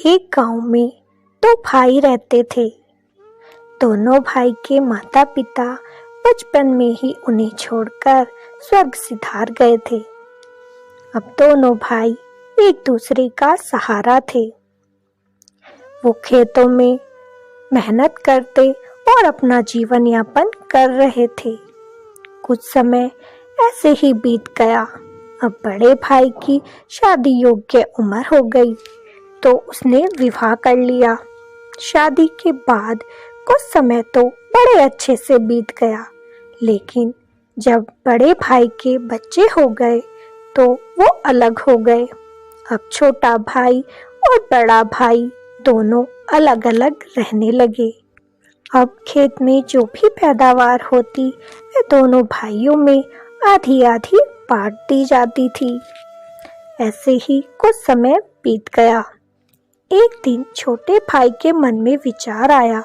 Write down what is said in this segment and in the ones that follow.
एक गांव में दो भाई रहते थे। दोनों भाई के माता पिता बचपन में ही उन्हें छोड़कर स्वर्ग सिधार गए थे। अब दोनों भाई एक दूसरे का सहारा थे। वो खेतों में मेहनत करते और अपना जीवन यापन कर रहे थे। कुछ समय ऐसे ही बीत गया। अब बड़े भाई की शादी योग्य उम्र हो गई तो उसने विवाह कर लिया। शादी के बाद कुछ समय तो बड़े अच्छे से बीत गया, लेकिन जब बड़े भाई के बच्चे हो गए तो वो अलग हो गए। अब छोटा भाई और बड़ा भाई दोनों अलग अलग रहने लगे। अब खेत में जो भी पैदावार होती वे दोनों भाइयों में आधी आधी बांट दी जाती थी। ऐसे ही कुछ समय बीत गया। एक दिन छोटे भाई के मन में विचार आया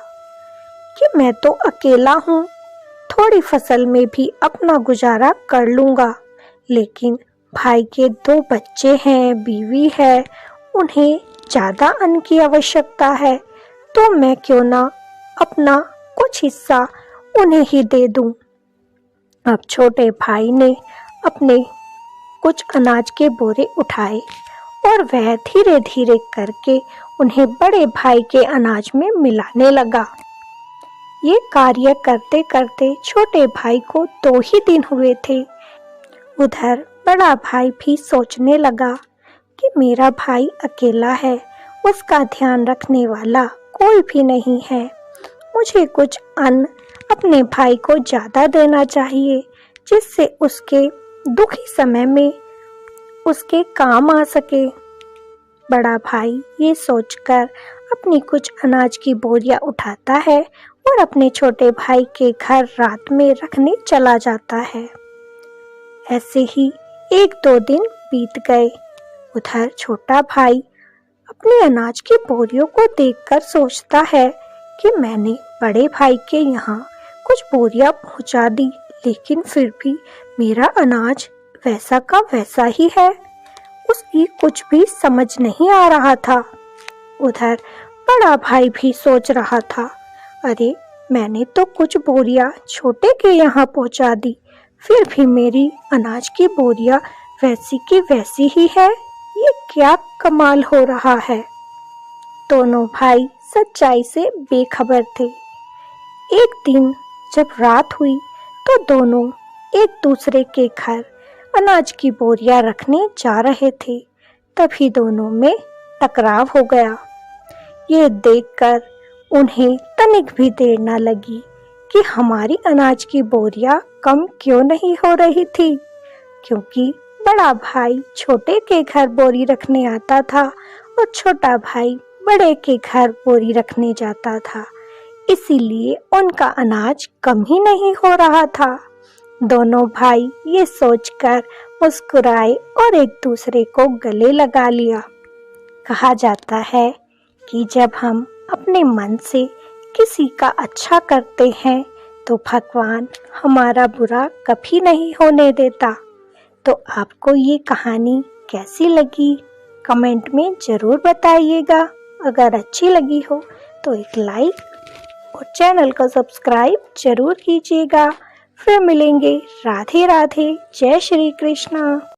कि मैं तो अकेला हूँ, थोड़ी फसल में भी अपना गुजारा कर लूँगा, लेकिन भाई के दो बच्चे हैं, बीवी है, उन्हें ज़्यादा अन्न की आवश्यकता है, तो मैं क्यों ना अपना कुछ हिस्सा उन्हें ही दे दूँ। अब छोटे भाई ने अपने कुछ अनाज के बोरे उठाए और वह धीरे धीरे करके उन्हें बड़े भाई के अनाज में मिलाने लगा। ये कार्य करते करते छोटे भाई को 2 ही दिन हुए थे। उधर बड़ा भाई भी सोचने लगा कि मेरा भाई अकेला है, उसका ध्यान रखने वाला कोई भी नहीं है। मुझे कुछ अन्न अपने भाई को ज़्यादा देना चाहिए, जिससे उसके दुखी समय में उसके काम आ सके। बड़ा भाई ये सोचकर अपनी कुछ अनाज की बोरियां उठाता है और अपने छोटे भाई के घर रात में रखने चला जाता है। ऐसे ही 1-2 दिन बीत गए। उधर छोटा भाई अपने अनाज की बोरियों को देखकर सोचता है कि मैंने बड़े भाई के यहाँ कुछ बोरियां पहुँचा दी, लेकिन फिर भी मेरा अनाज वैसा का वैसा ही है। उसकी कुछ भी समझ नहीं आ रहा था। उधर बड़ा भाई भी सोच रहा था, अरे मैंने तो कुछ बोरियां छोटे के यहाँ पहुँचा दी, फिर भी मेरी अनाज की बोरियां वैसी की वैसी ही है। ये क्या कमाल हो रहा है। दोनों भाई सच्चाई से बेखबर थे। एक दिन जब रात हुई तो दोनों एक दूसरे के घर अनाज की बोरियां रखने जा रहे थे। तभी दोनों में टकराव हो गया। ये देखकर उन्हें तनिक भी देर न लगी कि हमारी अनाज की बोरियां कम क्यों नहीं हो रही थी, क्योंकि बड़ा भाई छोटे के घर बोरी रखने आता था और छोटा भाई बड़े के घर बोरी रखने जाता था, इसीलिए उनका अनाज कम ही नहीं हो रहा था। दोनों भाई ये सोचकर मुस्कुराए और एक दूसरे को गले लगा लिया। कहा जाता है कि जब हम अपने मन से किसी का अच्छा करते हैं तो भगवान हमारा बुरा कभी नहीं होने देता। तो आपको ये कहानी कैसी लगी कमेंट में ज़रूर बताइएगा। अगर अच्छी लगी हो तो एक लाइक और चैनल को सब्सक्राइब जरूर कीजिएगा। फिर मिलेंगे। राधे राधे। जय श्री कृष्णा।